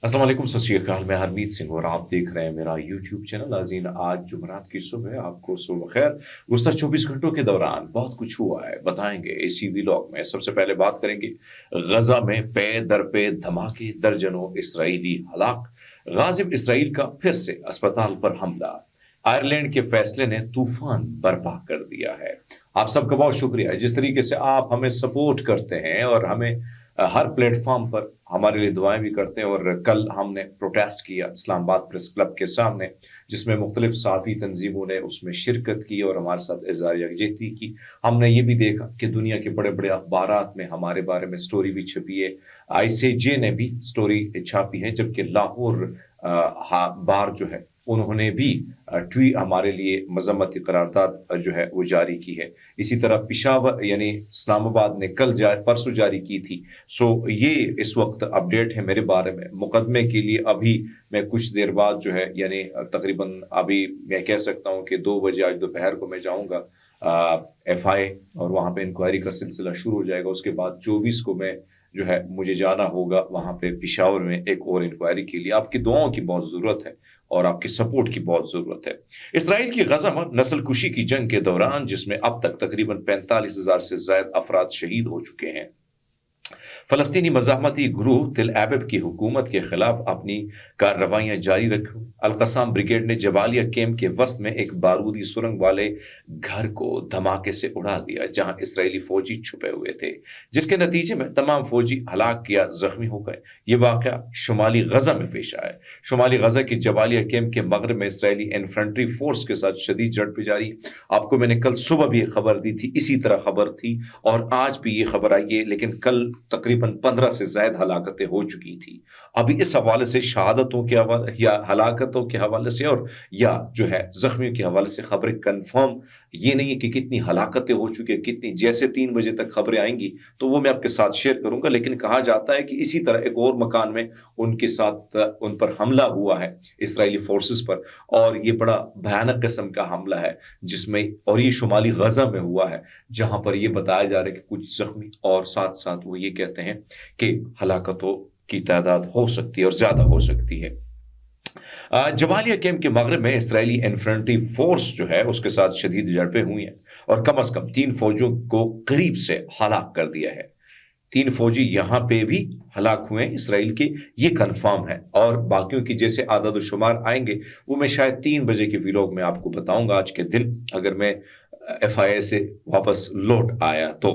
अस्सलाम वालेकुम, सत श्री अकाल। मैं हरमीत सिंह और आप देख रहे हैं मेरा यूट्यूब चैनल। नाज़रीन, आज जुमेरात की सुबह, आपको सुबह खैर। गुज़श्ता 24 घंटों के दौरान बहुत कुछ हुआ है, बताएंगे इसी व्लॉग में। सबसे पहले बात करेंगे गजा में पे दर पे धमाके, दर्जनों इसराइली हलाक। गाजिब इसराइल का फिर से अस्पताल पर हमला। आयरलैंड के फैसले ने तूफान बर्पा कर दिया है। आप सबका बहुत शुक्रिया जिस तरीके से आप हमें सपोर्ट करते हैं और हमें हर प्लेटफॉर्म पर हमारे लिए दुआएं भी करते हैं। और कल हमने प्रोटेस्ट किया इस्लामाबाद प्रेस क्लब के सामने, जिसमें मुख्तलिफ साफ़ी तंजीमों ने उसमें शिरकत की और हमारे साथ इज़हार यकजहती की। हमने ये भी देखा कि दुनिया के बड़े बड़े अखबारात में हमारे बारे में स्टोरी भी छपी है। ICJ ने भी स्टोरी छापी है, जबकि लाहौर बार जो है उन्होंने भी ट्वीट हमारे लिए मजम्मती करारदाद जो है वो जारी की है। इसी तरह पिशावर यानी इस्लामाबाद ने परसों जारी की थी। सो ये इस वक्त अपडेट है मेरे बारे में। मुकदमे के लिए अभी मैं कुछ देर बाद जो है यानी तकरीबन अभी मैं कह सकता हूँ कि 2 बजे आज दोपहर को मैं जाऊँगा FI, और वहाँ पे इंक्वायरी का सिलसिला शुरू हो जाएगा। उसके बाद 24 को मैं जो है मुझे जाना होगा वहाँ पे पिशावर में एक और इंक्वायरी के लिए। आपकी दुआओं की बहुत ज़रूरत है और आपकी सपोर्ट की बहुत ज़रूरत है। इसराइल की गजा में नस्ल कुशी की जंग के दौरान, जिसमें अब तक तकरीबन 45,000 से ज़ायद अफराद शहीद हो चुके हैं, फलस्तीनी मज़ाहमती ग्रुप तिल एबिब की हुकूमत के खिलाफ अपनी कार्रवाइयाँ जारी रखी। अल-क़स्साम ब्रिगेड ने जबालिया कैंप के वस्त में एक बारूदी सुरंग वाले घर को धमाके से उड़ा दिया, जहां इसराइली फौजी छुपे हुए थे, जिसके नतीजे में तमाम फौजी हलाक या जख्मी हो गए। ये वाक़या शुमाली गजा में पेश आया। शुमाली गजा के जबालिया कैंप के मगरब में इसराइली इन्फेंट्री फोर्स के साथ शदीद झड़पें जारी है। आपको मैंने कल सुबह भी एक खबर दी थी, इसी तरह खबर थी और आज भी ये खबर आई है, लेकिन कल तकरीबन 15 से ज्यादा हलाकतें हो चुकी थी। अभी इस हवाले से शहादतों के हवाले या हलाकतों के हवाले से और या जो है जख्मियों के हवाले से खबरें कंफर्म ये नहीं है कि कितनी हलाकतें हो चुकी है, कितनी, जैसे 3 बजे तक खबरें आएंगी तो वो मैं आपके साथ शेयर करूंगा। लेकिन कहा जाता है कि इसी तरह एक और मकान में उनके साथ उन पर हमला हुआ है इसराइली फोर्सेस पर, और ये बड़ा भयानक किस्म का हमला है जिसमें, और ये शुमाली गजा में हुआ है, जहां पर ये बताया जा रहा है कि कुछ जख्मी और साथ साथ वो ये कहते हैं कि हलाकतों की तादाद हो सकती है और ज्यादा हो सकती है। जबालिया कैंप के मगरब में इसराइली इन्फेंट्री फोर्स जो है उसके साथ शदीद झड़पें हुई हैं और कम से कम 3 फौजियों को करीब से हलाक कर दिया है। 3 फौजी यहां पे भी हलाक हुए हैं इसराइल के, ये कंफर्म है। और बाकियों की जैसे आदाद शुमार आएंगे वो मैं शायद 3 बजे के व्लॉग में आपको बताऊंगा आज के दिन, अगर मैं FIA से वापस लौट आया तो।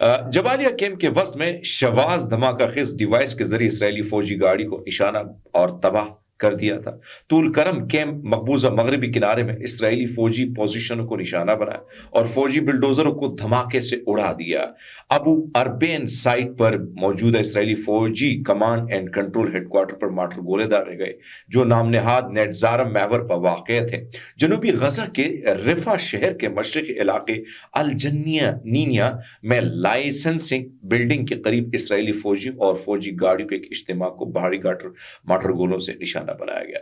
जबालिया कैंप के वस्त में शवाज धमाका खिज डिवाइस के जरिए इसराइली फौजी गाड़ी को निशाना और तबाह कर दिया था। तूल करम कैंप मकबूजा मगरबी किनारे में इसराइली फौजी पोजीशनों को निशाना बनाया और फौजी बिल्डोजरों को धमाके से उड़ा दिया। अबू अरबेन साइट पर मौजूदा इसराइली फौजी कमांड एंड कंट्रोल हेडक्वार्टर पर मार्टर गोले डाले गए, जो नामनहाद नेटजारम मैवर पर वाक़ थे। जनूबी गजा के रिफा शहर के मशरक़ी इलाके अल-जन्निया में लाइसेंसिंग बिल्डिंग के करीब इसराइली फौजियों और फौजी गाड़ियों के एक इज्तिमा को भारी मार्टर गोलों से निशाना बनाया गया।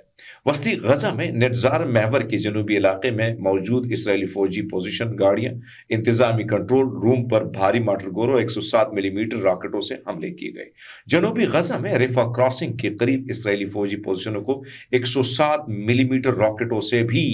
वस्ती गजा में नेटजार महवर के जनूबी इलाके में मौजूद इसराइली फौजी पोजीशन गाड़ियां इंतजामी कंट्रोल रूम पर भारी मार्टर गोलों 107 मिलीमीटर रॉकेटों से हमले किए गए। जनूबी गजा में रेफा क्रॉसिंग के करीब इसराइली फौजी पोजीशनों को 107 मिलीमीटर रॉकेटों से भी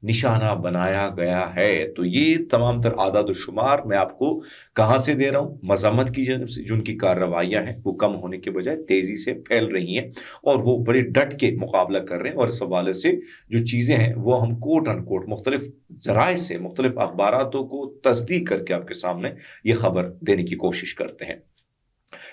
निशाना बनाया गया है। तो ये तमाम तर आदाद शुमार मैं आपको कहां से दे रहा हूं, मज़ामत की जानब से, जो उनकी कार्रवाइयां हैं वो कम होने के बजाय तेजी से फैल रही हैं और वो बड़े डट के मुकाबला कर रहे हैं। और इस हवाले से जो चीजें हैं वो हम कोट अनकोट मुख्तलिफ जराए से, मुख्तलिफ अखबारातों को तस्दीक करके आपके सामने ये खबर देने की कोशिश करते हैं।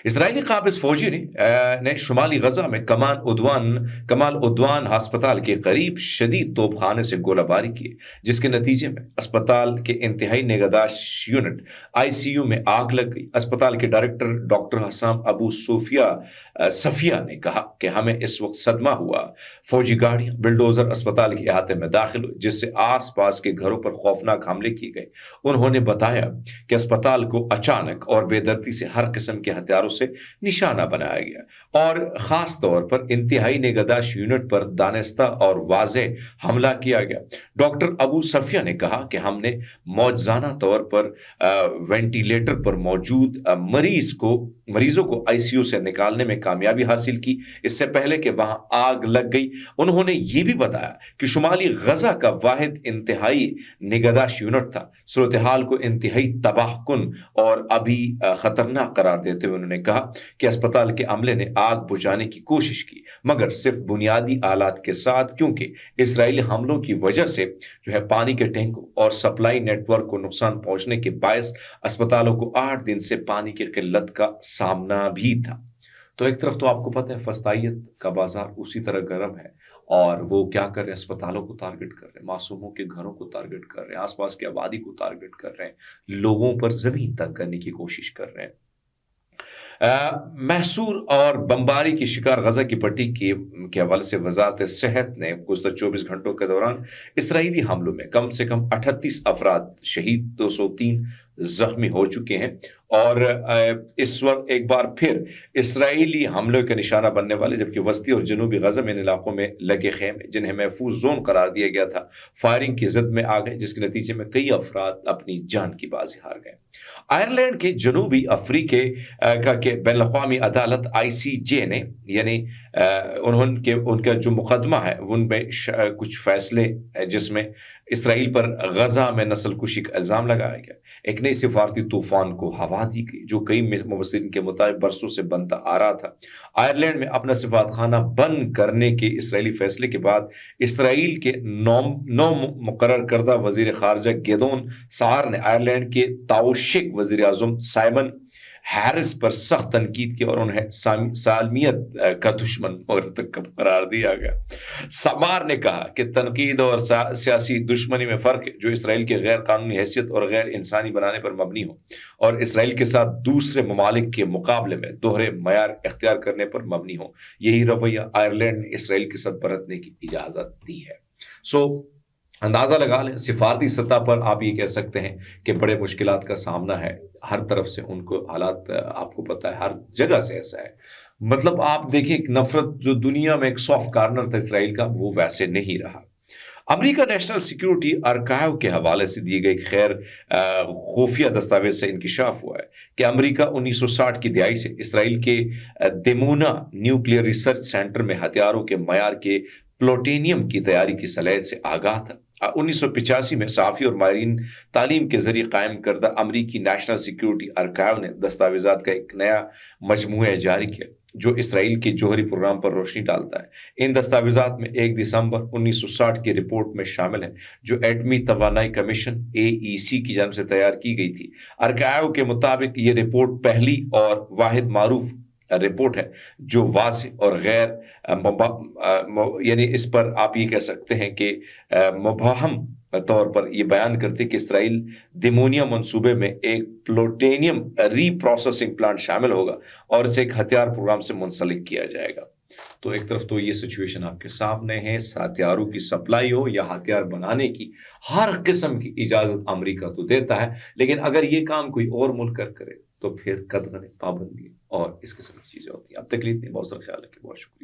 इसराइली काबिज फौजी ने शुमाली गजा में कमाल उद्वान अस्पताल के करीब शदीद तोपखाने से गोलाबारी की, जिसके नतीजे में अस्पताल के इंतहाई निगहदाश्त यूनिट ICU में आग लग गई। अस्पताल के डायरेक्टर डॉक्टर हसाम अबू सफिया ने कहा कि हमें इस वक्त सदमा हुआ। फौजी गाड़ियां बिल्डोजर अस्पताल के अहाते में दाखिल हुई, जिससे आस पास के घरों पर खौफनाक हमले किए गए। उन्होंने बताया कि अस्पताल को अचानक और बेदर्दी से हर किस्म के हथियारों से निशाना बनाया गया और ख़ास तौर पर इंतहाई निगहदाश्त यूनिट पर दानिस्ता और वाज़ेह हमला किया गया। डॉक्टर अबू सफिया ने कहा कि हमने मौजज़ाना तौर पर वेंटिलेटर पर मौजूद मरीजों को आईसीयू से निकालने में कामयाबी हासिल की, इससे पहले कि वहां आग लग गई। उन्होंने ये भी बताया कि शुमाली गजा का वाहिद इंतहाई निगहदाश्त यूनिट था। सूरत हाल को इंतहाई तबाहकुन और अभी खतरनाक करार देते हुए उन्होंने कहा कि अस्पताल के अमले ने आग बुझाने की कोशिश की, मगर सिर्फ बुनियादी आलात के साथ, क्योंकि इसराइली हमलों की वजह से जो है पानी के टैंकों और सप्लाई नेटवर्क को नुकसान पहुंचने के बायस अस्पतालों को 8 दिन से पानी की किल्लत का सामना भी था। तो एक तरफ तो आपको पता है फस्तायत का बाजार उसी तरह गर्म है और वो क्या कर रहे हैं, अस्पतालों को टारगेट कर रहे हैं, मासूमों के घरों को टारगेट कर रहे हैं, आसपास की आबादी को टारगेट कर रहे हैं, लोगों पर जमीन तंग करने की कोशिश कर रहे हैं। महसूर और बमबारी की शिकार गजा की पट्टी के हवाले से वजारत सेहत ने गुज़श्ता 24 घंटों के दौरान इसराइली हमलों में कम से कम 38 अफराद शहीद, 203 जख्मी हो चुके हैं और इस वक्त एक बार फिर इसराइली हमलों के निशाना बनने वाले जबकि वस्ती और जनूबी गजा में इन इलाकों में लगे खेमे जिन्हें महफूज जोन करार दिया गया था, फायरिंग की जद में आ गए, जिसके नतीजे में कई अफराद अपनी जान की बाजी हार गए। आयरलैंड के जनूबी अफ्रीके के बैनुल-अक़वामी अदालत ICJ ने यानी उनका जो मुकदमा है उनमें कुछ फैसले जिसमें इसराइल पर गजा में नस्ल कुशी का इल्ज़ाम लगाया गया, एक नई सिफारती तूफान को हवा दी गई जो कई मुबस्सिरीन के मुताबिक बरसों से बनता आ रहा था। आयरलैंड में अपना सिफारतखाना बंद करने के इसराइली फैसले के बाद इसराइल के नौ मुकर्रर करदा वजीर खारजा गेदोन सार ने आयरलैंड के ताओशिक वजीर आज़म साइमन हैरिस पर सख्त तनकीद की और उन्हें सालमियत का दुश्मन मुरतकब करार दिया गया। समार ने कहा कि तनकीद और सियासी दुश्मनी में फ़र्क है जो इसराइल के गैर कानूनी हैसियत और गैर इंसानी बनाने पर मबनी हो और इसराइल के साथ दूसरे ममालिक के मुकाबले में दोहरे मयार इख्तियार करने पर मबनी हो। यही रवैया आयरलैंड ने इसराइल के साथ बरतने की इजाज़त दी है। अंदाज़ा लगा लें, सिफारती सतह पर आप ये कह सकते हैं कि बड़े मुश्किलात का सामना है, हर तरफ से उनको हालात आपको पता है, हर जगह से ऐसा है। मतलब आप देखिए एक नफरत जो दुनिया में एक सॉफ्ट कॉर्नर था इसराइल का, वो वैसे नहीं रहा। अमेरिका नेशनल सिक्योरिटी आर्काइव के हवाले से दिए गए खैर खुफिया दस्तावेज से इंकिशाफ हुआ है कि अमेरिका 1960 की दिहाई से इसराइल के दिमोना न्यूक्लियर रिसर्च सेंटर में हथियारों के मयार के प्लूटोनियम की तैयारी की सलाहियत से आगाह था। 1985 में सहाफ़ी और माहिरीन तालीम के जरिए कायम करदा अमरीकी नेशनल सिक्योरिटी आर्काइव ने दस्तावेजात का एक नया मजमूआ जारी किया जो इसराइल के जौहरी प्रोग्राम पर रोशनी डालता है। इन दस्तावेजात में 1 दिसंबर 1960 की रिपोर्ट में शामिल है जो एटमी तवानाई कमीशन AEC की जानिब से तैयार की गई थी। आर्काइव के मुताबिक ये रिपोर्ट पहली और वाहिद मारूफ रिपोर्ट है जो वाज़ेह और गैर यानी इस पर आप ये कह सकते हैं कि मुबहम तौर पर यह बयान करते कि इसराइल दिमोनिया मंसूबे में एक प्लूटोनियम रीप्रोसेसिंग प्लांट शामिल होगा और इसे एक हथियार प्रोग्राम से मुंसलिक किया जाएगा। तो एक तरफ तो ये सिचुएशन आपके सामने है, हथियारों की सप्लाई हो या हथियार बनाने की हर किस्म की इजाजत अमेरिका तो देता है, लेकिन अगर ये काम कोई और मुल्क करे तो फिर कतई पाबंदी और इस किस्म की चीजें होती हैं। अब तक के लिए इतनी, बहुत सारा ख्याल रखिए, बहुत शुक्रिया।